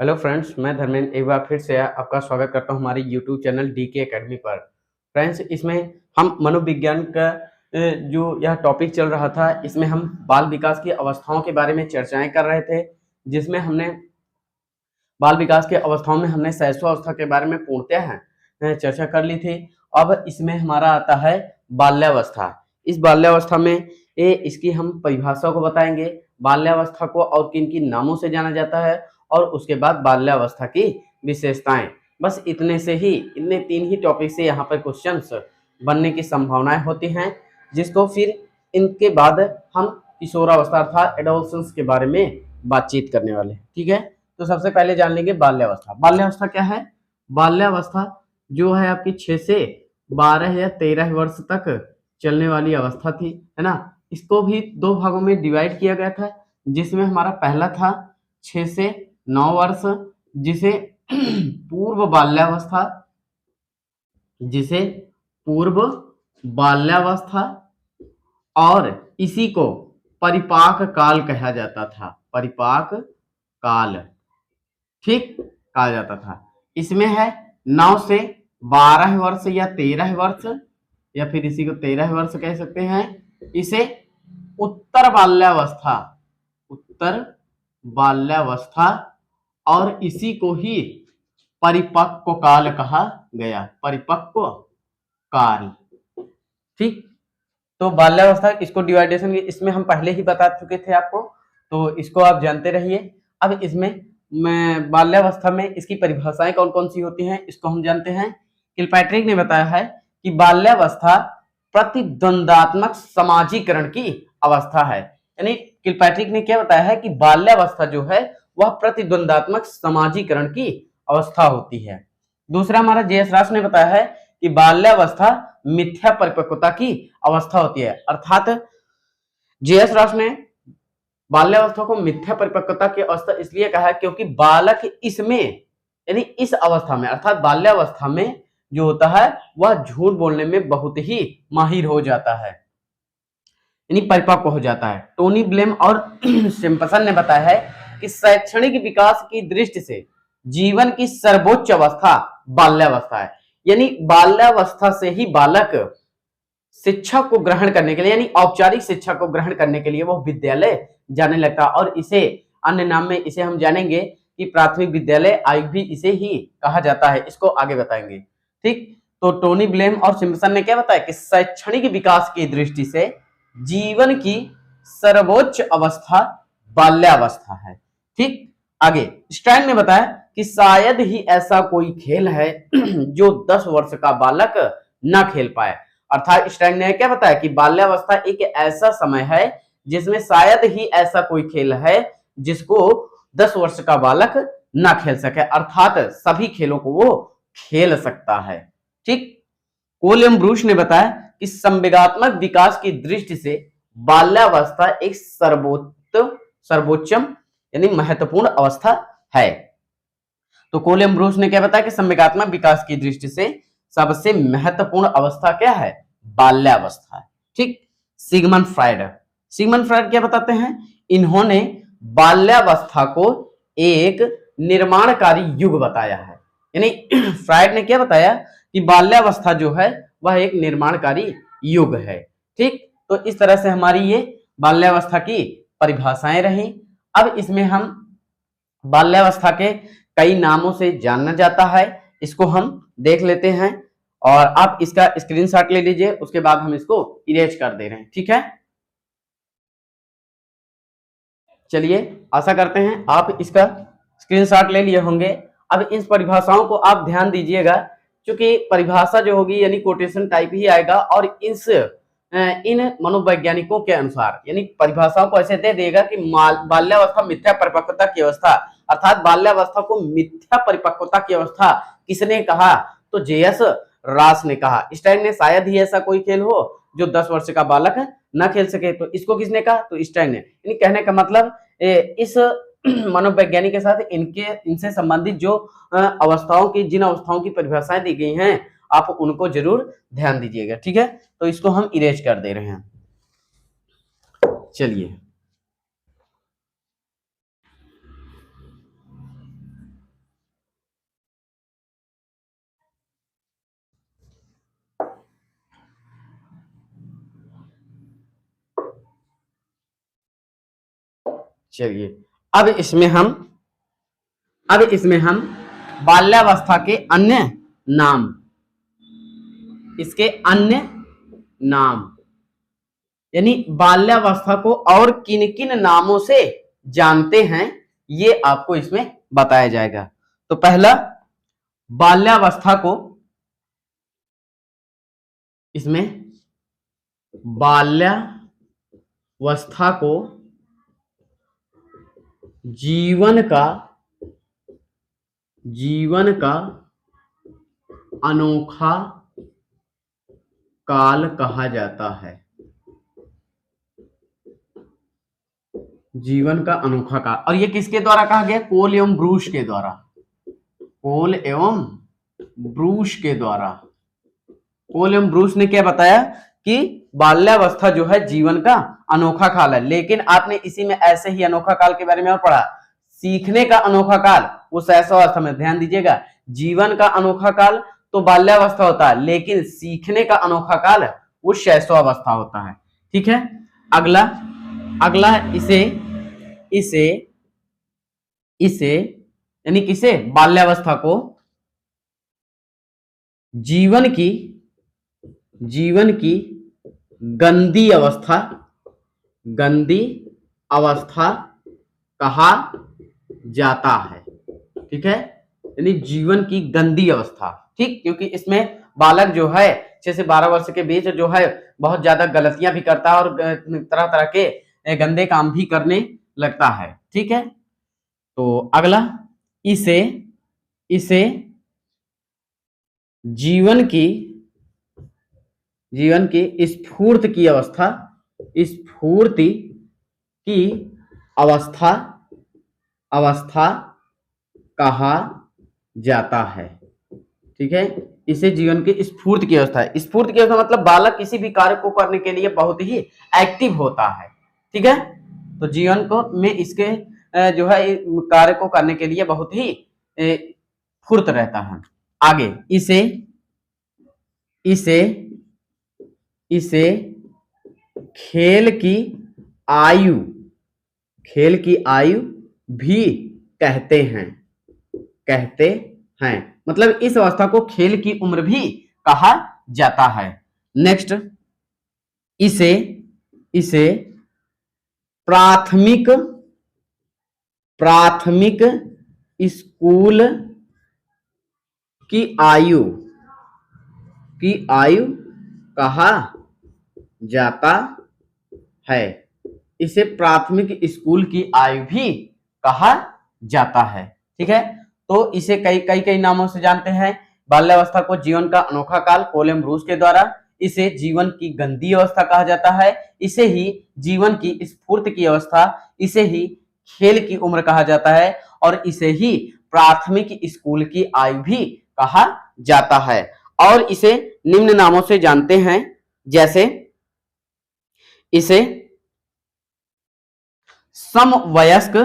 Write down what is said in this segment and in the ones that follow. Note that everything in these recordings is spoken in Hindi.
हेलो फ्रेंड्स, मैं धर्मेंद्र एक बार फिर से आपका स्वागत करता हूं हमारे यूट्यूब चैनल डीके एकेडमी पर। फ्रेंड्स, इसमें हम मनोविज्ञान का जो यह टॉपिक चल रहा था, इसमें हम बाल विकास की अवस्थाओं के बारे में चर्चाएं कर रहे थे, जिसमें हमने बाल विकास के अवस्थाओं में हमने शैशवावस्था के बारे में पूर्णतः चर्चा कर ली थी। अब इसमें हमारा आता है बाल्यावस्था। इस बाल्यावस्था में इसकी हम परिभाषा को बताएंगे, बाल्यावस्था को और किन किन नामों से जाना जाता है, और उसके बाद बाल्यावस्था की विशेषताएं। बस इतने 3 ही टॉपिक से यहाँ पर क्वेश्चंस बनने की संभावनाएं होती हैं, जिसको फिर इनके बाद हम किशोरावस्था अर्थात एडोलसेंस के बारे में बातचीत करने वाले हैं। ठीक है, तो सबसे पहले जान लेंगे बाल्यावस्था। बाल्यावस्था क्या है? बाल्यावस्था जो है आपकी 6 से 12 या 13 वर्ष तक चलने वाली अवस्था थी, है ना। इसको भी 2 भागों में डिवाइड किया गया था, जिसमें हमारा पहला था 6 से 9 वर्ष, जिसे पूर्व बाल्यावस्था और इसी को परिपाक काल कहा जाता था। परिपाक काल, ठीक, कहा जाता था। इसमें है 9 से 12 वर्ष या 13 वर्ष, या फिर इसी को 13 वर्ष कह सकते हैं। इसे उत्तर बाल्यावस्था और इसी को ही परिपक्व काल कहा गया। परिपक्व काल, ठीक। तो बाल्यावस्था, इसको डिवाइडेशन इसमें हम पहले ही बता चुके थे आपको, तो इसको आप जानते रहिए। अब इसमें बाल्यावस्था में इसकी परिभाषाएं कौन कौन सी होती हैं, इसको हम जानते हैं। किलपैट्रिक ने बताया है कि बाल्यावस्था प्रतिद्वंदात्मक समाजीकरण की अवस्था है। यानी किलपैट्रिक ने क्या बताया है कि बाल्यावस्था जो है वह प्रतिद्वंदात्मक समाजीकरण की अवस्था होती है। दूसरा हमारा जेएस रास ने बताया है कि बाल्यावस्था मिथ्या परिपक्वता की अवस्था होती है। अर्थात जेएस रास ने बाल्यावस्था को मिथ्या परिपक्वता की अवस्था इसलिए कहा है क्योंकि बालक इसमें, यानी इस अवस्था में अर्थात बाल्यावस्था में जो होता है वह झूठ बोलने में बहुत ही माहिर हो जाता है, यानी परिपक्व हो जाता है। टोनी ब्लेम और सिम्पसन ने बताया है कि शैक्षणिक विकास की दृष्टि से जीवन की सर्वोच्च अवस्था बाल्यावस्था है। यानी बाल्यावस्था से ही बालक शिक्षा को ग्रहण करने के लिए, यानी औपचारिक शिक्षा को ग्रहण करने के लिए वो विद्यालय जाने लगता है, और इसे अन्य नाम में इसे हम जानेंगे कि प्राथमिक विद्यालय आयु भी इसे ही कहा जाता है। इसको आगे बताएंगे, ठीक। तो टोनी ब्लेम और सिम्पसन ने क्या बताया कि शैक्षणिक विकास की दृष्टि से जीवन की सर्वोच्च अवस्था बाल्यावस्था है, ठीक। आगे स्टैन ने बताया कि शायद ही ऐसा कोई खेल है जो 10 वर्ष का बालक ना खेल पाए। अर्थात स्टैन ने क्या बताया कि बाल्यावस्था एक ऐसा समय है जिसमें शायद ही ऐसा कोई खेल है जिसको 10 वर्ष का बालक ना खेल सके, अर्थात सभी खेलों को वो खेल सकता है, ठीक। कोलियम ब्रूस ने बताया कि संवेगात्मक विकास की दृष्टि से बाल्यावस्था एक सर्वोच्चम यानी महत्वपूर्ण अवस्था है। तो कोलियम ब्रूस ने क्या बताया कि संवेगात्मक विकास की दृष्टि से सबसे महत्वपूर्ण अवस्था क्या है? बाल्यावस्था है, ठीक। सिगमंड फ्रायड क्या बताते हैं? इन्होंने बाल्यावस्था को एक निर्माणकारी युग बताया है। यानी फ्रायड ने क्या बताया कि बाल्यावस्था जो है वह एक निर्माणकारी युग है, ठीक। तो इस तरह से हमारी ये बाल्यावस्था की परिभाषाएं रही। अब इसमें हम बाल्यावस्था के कई नामों से जाना जाता है, इसको हम देख लेते हैं, और आप इसका स्क्रीनशॉट ले लीजिए, उसके बाद हम इसको इरेज कर दे रहे हैं, ठीक है। चलिए, आशा करते हैं आप इसका स्क्रीनशॉट ले लिए होंगे। अब इन परिभाषाओं को आप ध्यान दीजिएगा, क्योंकि परिभाषा जो होगी यानी कोटेशन टाइप ही आएगा, और इन मनोवैज्ञानिकों के अनुसार यानी परिभाषाओं को ऐसे दे देगा कि बाल्यावस्था मिथ्या परिपक्वता की अवस्था, अर्थात बाल्यावस्था को मिथ्या परिपक्वता की अवस्था किसने कहा? तो जेएस रास ने कहा। स्टाइन ने शायद ही ऐसा कोई खेल हो जो 10 वर्ष का बालक न खेल सके, तो इसको किसने कहा? तो स्टाइन ने। यानी कहने का मतलब इस मनोवैज्ञानिक के साथ इनसे संबंधित जो जिन अवस्थाओं की परिभाषाएं दी गई हैं, आप उनको जरूर ध्यान दीजिएगा, ठीक है। तो इसको हम इरेज कर दे रहे हैं। चलिए, चलिए अब इसमें हम बाल्यावस्था के अन्य नाम, इसके अन्य नाम, यानी बाल्यावस्था को और किन किन नामों से जानते हैं ये आपको इसमें बताया जाएगा। तो पहला, बाल्यावस्था को, इसमें बाल्यावस्था को जीवन का अनोखा काल कहा जाता है। जीवन का अनोखा काल, और ये किसके द्वारा कहा गया? कोल एवं ब्रूस के द्वारा। कोल एवं ब्रूस के द्वारा। कोल एवं ब्रूस ने क्या बताया कि बाल्यावस्था जो है जीवन का अनोखा काल है। लेकिन आपने इसी में ऐसे ही अनोखा काल के बारे में और पढ़ा, सीखने का अनोखा काल वो शैशवावस्था में। ध्यान दीजिएगा, जीवन का अनोखा काल तो बाल्यावस्था होता है, लेकिन सीखने का अनोखा काल वो शैशवावस्था होता है। ठीक है, अगला इसे यानी किसे? बाल्यावस्था को जीवन की गंदी अवस्था कहा जाता है। ठीक है, यानी जीवन की गंदी अवस्था। ठीक, क्योंकि इसमें बालक जो है 6 से 12 वर्ष के बीच जो है बहुत ज्यादा गलतियां भी करता है और तरह तरह के गंदे काम भी करने लगता है। ठीक है, तो अगला, इसे जीवन की स्फूर्ति की अवस्था कहा जाता है। ठीक है, इसे जीवन की स्फूर्ति की अवस्था है। स्फूर्ति की अवस्था मतलब बालक किसी भी कार्य को करने के लिए बहुत ही एक्टिव होता है। ठीक है, तो जीवन को में इसके जो है कार्य को करने के लिए बहुत ही फुर्त रहता है। आगे, इसे खेल की आयु भी कहते हैं। मतलब इस अवस्था को खेल की उम्र भी कहा जाता है। नेक्स्ट, इसे प्राथमिक स्कूल की आयु कहा जाता है। इसे प्राथमिक स्कूल की आयु भी कहा जाता है। ठीक है, तो इसे कई नामों से जानते हैं। बाल्यावस्था को जीवन का अनोखा काल कोल एवं ब्रूस के द्वारा, इसे जीवन की गंदी अवस्था कहा जाता है, इसे ही जीवन की स्फूर्ति की अवस्था, इसे ही खेल की उम्र कहा जाता है, और इसे ही प्राथमिक स्कूल की आयु भी कहा जाता है। और इसे निम्न नामों से जानते हैं, जैसे इसे समवयस्क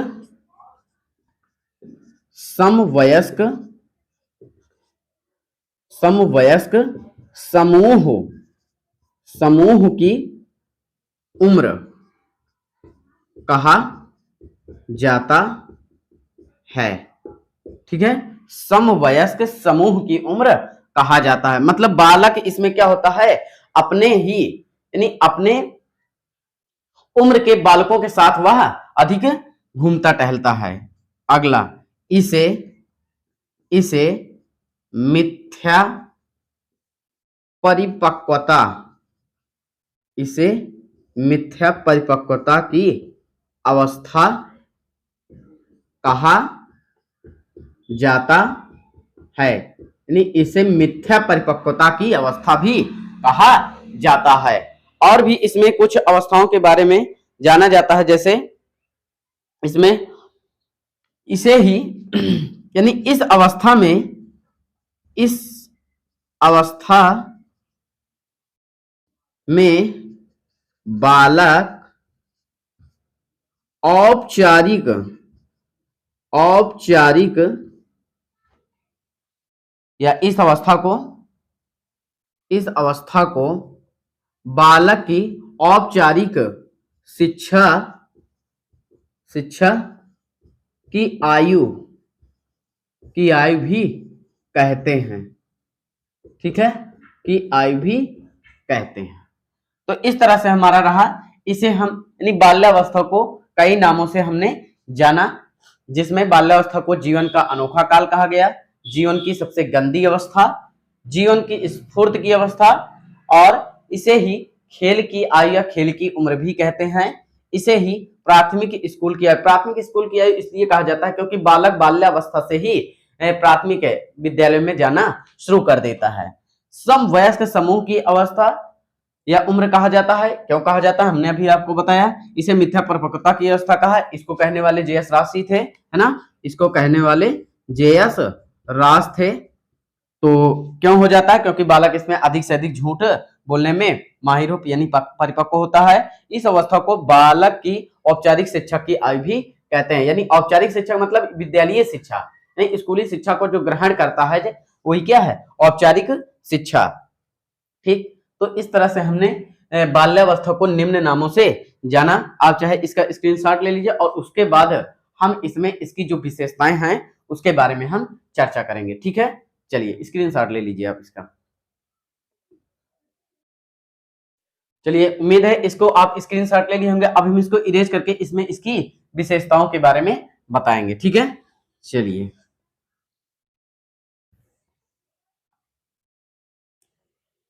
समूह की उम्र कहा जाता है। ठीक है, समवयस्क समूह की उम्र कहा जाता है। मतलब बालक इसमें क्या होता है, अपने ही यानी अपने उम्र के बालकों के साथ वह अधिक घूमता टहलता है। अगला, इसे मिथ्या परिपक्वता की अवस्था कहा जाता है। यानी इसे मिथ्या परिपक्वता की अवस्था भी कहा जाता है। और भी इसमें कुछ अवस्थाओं के बारे में जाना जाता है, जैसे इसमें इसे ही यानी इस अवस्था में बालक औपचारिक या इस अवस्था को बालक की औपचारिक शिक्षा की आयु भी कहते हैं। ठीक है, की आयु भी कहते हैं। तो इस तरह से हमारा रहा, इसे हम यानी बाल्यावस्था को कई नामों से हमने जाना, जिसमें बाल्यावस्था को जीवन का अनोखा काल कहा गया, जीवन की सबसे गंदी अवस्था, जीवन की स्फूर्त की अवस्था, और इसे ही खेल की आयु या खेल की उम्र भी कहते हैं। इसे ही प्राथमिक स्कूल की आयु, प्राथमिक स्कूल की आयु इसलिए कहा जाता है क्योंकि बालक बाल्यावस्था से ही प्राथमिक विद्यालय में जाना शुरू कर देता है। समवयस्क समूह की अवस्था या उम्र कहा जाता है। क्यों कहा जाता है, हमने अभी आपको बताया। इसे मिथ्या परिपक्वता की अवस्था कहा है। इसको कहने वाले जे.एस. राज थे, है ना, इसको कहने वाले जे.एस. राज थे। तो क्यों हो जाता है, क्योंकि बालक इसमें अधिक से अधिक झूठ बोलने में माहिर हो यानी परिपक्व होता है। इस अवस्था को बालक की औपचारिक शिक्षा की आयु भी कहते हैं। यानी औपचारिक शिक्षा मतलब विद्यालयीय शिक्षा, यानी स्कूली शिक्षा को जो ग्रहण करता है वही क्या है, औपचारिक शिक्षा। ठीक, तो इस तरह से हमने बाल्यावस्था को निम्न नामों से जाना। आप चाहे इसका स्क्रीनशॉट ले लीजिए और उसके बाद हम इसमें इसकी जो विशेषताएं हैं उसके बारे में हम चर्चा करेंगे। ठीक है, चलिए स्क्रीनशॉट ले लीजिए आप इसका। चलिए, उम्मीद है इसको आप स्क्रीनशॉट ले लिए होंगे। अब हम इसको इरेज करके इसमें इसकी विशेषताओं के बारे में बताएंगे। ठीक है, चलिए।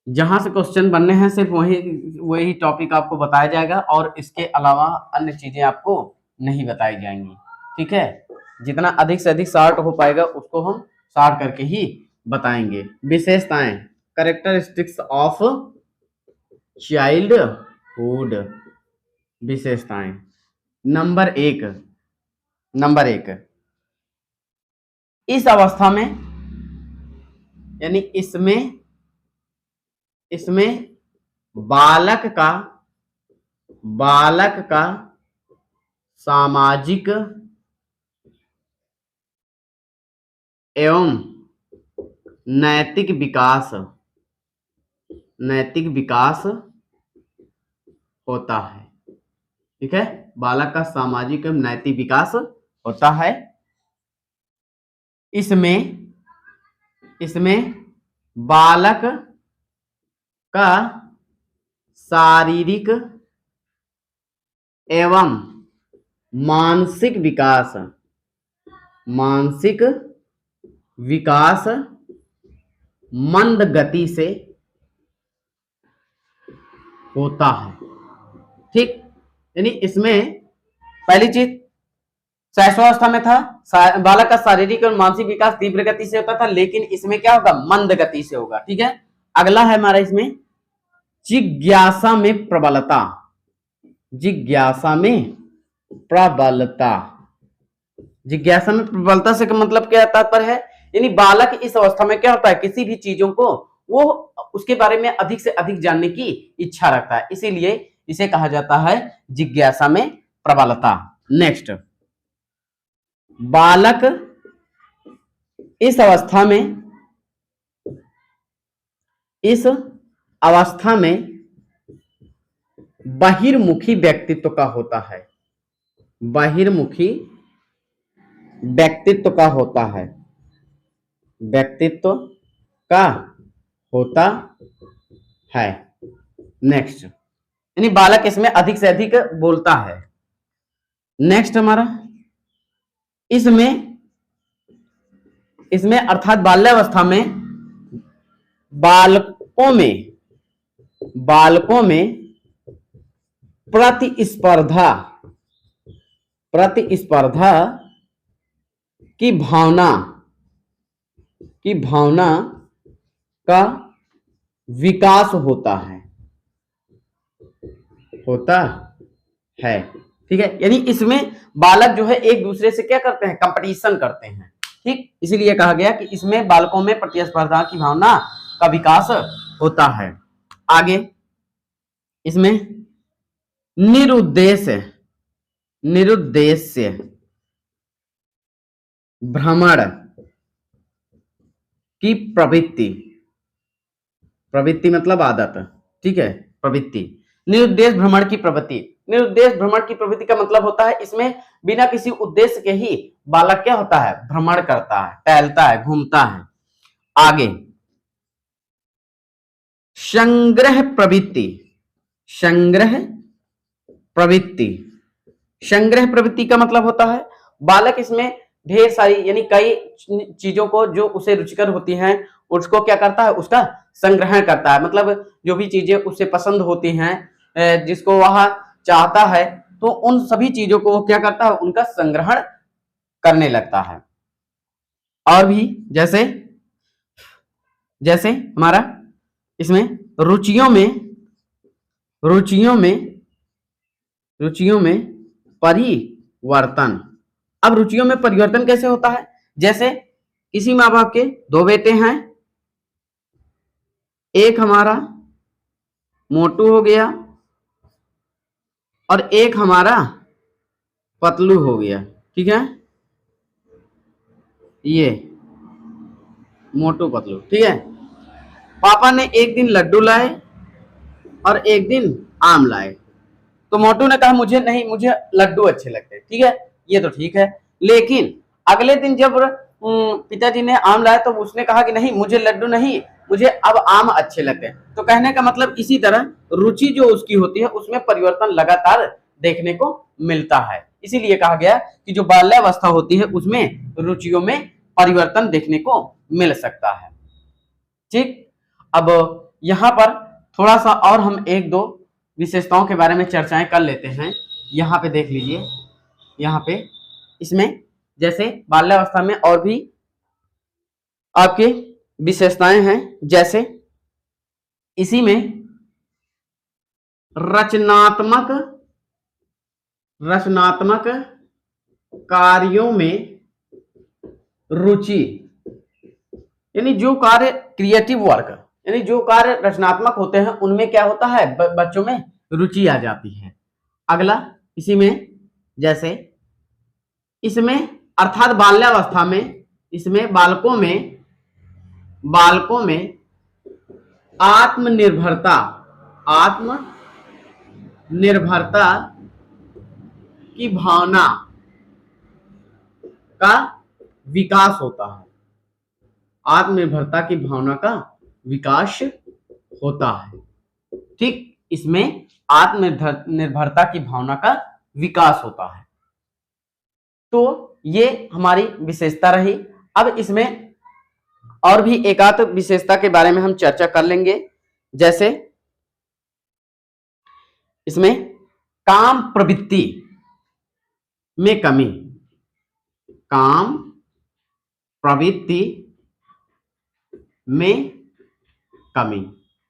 जहां से क्वेश्चन बनने हैं सिर्फ वही टॉपिक आपको बताया जाएगा और इसके अलावा अन्य चीजें आपको नहीं बताई जाएंगी। ठीक है, जितना अधिक से अधिक शॉर्ट हो पाएगा उसको हम शॉर्ट करके ही बताएंगे। विशेषताएं, कैरेक्टरिस्टिक्स ऑफ चाइल्डहुड, विशेषताएं। नंबर एक, इस अवस्था में यानी इसमें बालक का सामाजिक एवं नैतिक विकास होता है। ठीक है, बालक का सामाजिक एवं नैतिक विकास होता है। इसमें बालक का शारीरिक एवं मानसिक विकास मंद गति से होता है। ठीक, यानी इसमें पहली चीज शैशवावस्था में था, बालक का शारीरिक और मानसिक विकास तीव्र गति से होता था, लेकिन इसमें क्या होगा, मंद गति से होगा। ठीक है, अगला है हमारा इसमें जिज्ञासा में प्रबलता। जिज्ञासा में प्रबलता से मतलब क्या तात्पर्य है, यानी बालक इस अवस्था में क्या होता है, किसी भी चीजों को वो उसके बारे में अधिक से अधिक जानने की इच्छा रखता है, इसीलिए इसे कहा जाता है जिज्ञासा में प्रबलता। नेक्स्ट, बालक इस अवस्था में बहिर्मुखी व्यक्तित्व का होता है। बहिर्मुखी व्यक्तित्व का होता है। नेक्स्ट, यानी बालक इसमें अधिक से अधिक बोलता है। नेक्स्ट हमारा इसमें अर्थात बाल्यावस्था में बालकों में प्रतिस्पर्धा की भावना का विकास होता है। ठीक है, यानी इसमें बालक जो है एक दूसरे से क्या करते हैं, कंपटीशन करते हैं। ठीक, इसीलिए कहा गया कि इसमें बालकों में प्रतिस्पर्धा की भावना का विकास होता है। आगे इसमें निरुद्देश्य भ्रमण की प्रवृत्ति मतलब आदत। ठीक है, प्रवृत्ति, निरुद्देश्य भ्रमण की प्रवृत्ति निरुद्देश्य भ्रमण की प्रवृत्ति का मतलब होता है इसमें बिना किसी उद्देश्य के ही बालक क्या होता है, भ्रमण करता है, टहलता है, घूमता है। आगे संग्रह प्रवृत्ति, संग्रह प्रवृत्ति, संग्रह प्रवृत्ति का मतलब होता है बालक इसमें ढेर सारी यानी कई चीजों को जो उसे रुचिकर होती हैं उसको क्या करता है, उसका संग्रहण करता है। मतलब जो भी चीजें उसे पसंद होती हैं, जिसको वह चाहता है, तो उन सभी चीजों को क्या करता है, उनका संग्रहण करने लगता है। और भी जैसे जैसे हमारा इसमें रुचियों में परिवर्तन। अब रुचियों में परिवर्तन कैसे होता है, जैसे किसी माँ बाप के दो बेटे हैं, एक हमारा मोटू हो गया और एक हमारा पतलू हो गया, ठीक है, ये मोटू पतलू, ठीक है। पापा ने एक दिन लड्डू लाए और एक दिन आम लाए, तो मोटू ने कहा मुझे नहीं, मुझे लड्डू अच्छे लगते हैं, ठीक है, ये तो ठीक है। लेकिन अगले दिन जब पिताजी ने आम लाया तो उसने कहा कि नहीं, मुझे लड्डू नहीं, मुझे अब आम अच्छे लगते हैं। तो कहने का मतलब इसी तरह रुचि जो उसकी होती है उसमें परिवर्तन लगातार देखने को मिलता है। इसीलिए कहा गया कि जो बाल्यावस्था होती है उसमें रुचियों में परिवर्तन देखने को मिल सकता है। ठीक, अब यहाँ पर थोड़ा सा और हम एक दो विशेषताओं के बारे में चर्चाएं कर लेते हैं। यहाँ पे देख लीजिए, यहाँ पे इसमें जैसे बाल्यावस्था में और भी आपके विशेषताएं हैं, जैसे इसी में रचनात्मक कार्यों में रुचि, यानी जो कार्य क्रिएटिव वर्क, यानी जो कार्य रचनात्मक होते हैं उनमें क्या होता है, बच्चों में रुचि आ जाती है। अगला इसी में जैसे इसमें अर्थात बाल्यावस्था में इसमें बालकों में आत्मनिर्भरता की भावना का विकास होता है, आत्मनिर्भरता की भावना का विकास होता है। ठीक, इसमें आत्मनिर्भरता की भावना का विकास होता है। तो ये हमारी विशेषता रही। अब इसमें और भी एक आध विशेषता के बारे में हम चर्चा कर लेंगे, जैसे इसमें काम प्रवृत्ति में कमी, काम प्रवृत्ति में कमी,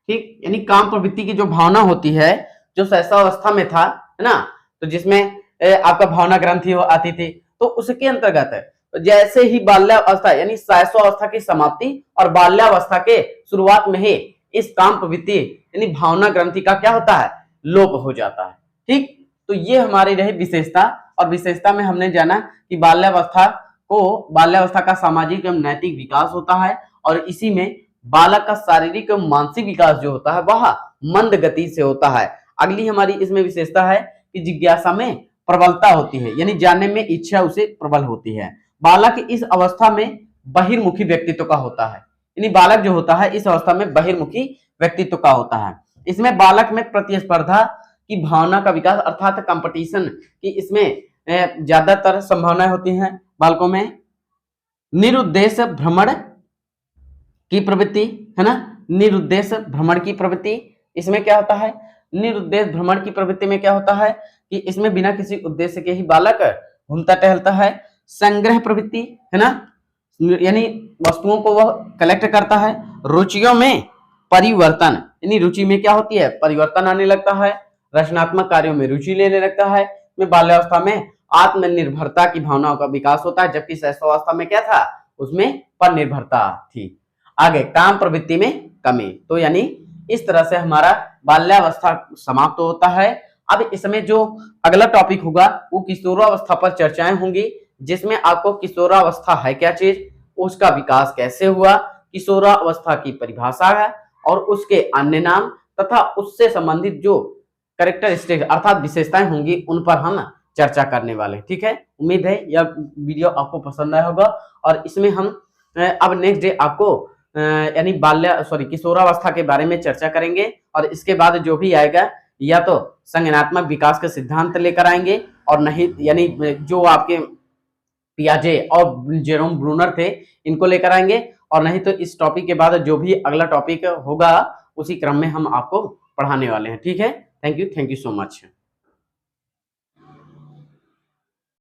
ठीक, यानी काम प्रवृत्ति की जो भावना होती है, जो शैशवावस्था में था, है ना, तो जिसमें आपका भावना ग्रंथि आती थी, तो उसके अंतर्गत जैसे ही बाल्यावस्था यानी शैशवावस्था की समाप्ति और बाल्यावस्था के शुरुआत में ही इस काम प्रवृत्ति यानी भावना ग्रंथि का क्या होता है, लोप हो जाता है। ठीक, तो ये हमारी रही विशेषता। और विशेषता में हमने जाना कि बाल्यावस्था का सामाजिक एवं नैतिक विकास होता है और इसी में बालक का शारीरिक एवं मानसिक विकास जो होता है वह मंद गति से होता है। अगली हमारी इसमें विशेषता है कि जिज्ञासा में प्रबलता होती है, यानी जानने में इच्छा उसे प्रबल होती है। बालक इस अवस्था में बहिर्मुखी व्यक्तित्व का होता है, यानी बालक जो होता है इस अवस्था में बहिर्मुखी व्यक्तित्व का होता है। इसमें बालक में प्रतिस्पर्धा की भावना का विकास अर्थात कंपटीशन की इसमें ज्यादातर संभावनाएं होती हैं बालकों में। निरुद्देश्य भ्रमण की प्रवृत्ति, है ना, निरुद्देश्य भ्रमण की प्रवृत्ति, इसमें क्या होता है, निरुद्देश्य भ्रमण की प्रवृत्ति में क्या होता है कि इसमें बिना किसी उद्देश्य के ही बालक घूमता टहलता है। संग्रह प्रवृत्ति, है ना, यानी वस्तुओं को वह कलेक्ट करता है। रुचियों में परिवर्तन, यानी रुचि में क्या होती है, परिवर्तन आने लगता है। रचनात्मक कार्यों में रुचि लेने लगता है। में बाल्यावस्था में आत्मनिर्भरता की भावनाओं का विकास होता है, जबकि शैशवावस्था में क्या था, उसमें पर निर्भरता थी। आगे काम प्रवृत्ति में कमी, तो यानी इस तरह से हमारा बाल्यावस्था समाप्त होता है। अब इसमें जो अगला टॉपिक होगा वो किशोरावस्था पर चर्चाएं होंगी, जिसमें आपको किशोरावस्था है क्या चीज, उसका विकास कैसे हुआ, किशोरावस्था की परिभाषा है और उसके अन्य नाम तथा उससे संबंधित जो कैरेक्टरिस्टिक अर्थात विशेषताएं होंगी, उन पर हम चर्चा करने वाले हैं। ठीक है, उम्मीद है यह वीडियो आपको पसंद आया होगा और इसमें हम अब नेक्स्ट डे आपको यानी किशोरावस्था के बारे में चर्चा करेंगे और इसके बाद जो भी आएगा या तो संज्ञानात्मक विकास के सिद्धांत लेकर आएंगे और नहीं यानी जो आपके पियाजे और जेरोम ब्रूनर थे इनको लेकर आएंगे, और नहीं तो इस टॉपिक के बाद जो भी अगला टॉपिक होगा उसी क्रम में हम आपको पढ़ाने वाले हैं। ठीक है, थैंक यू सो मच।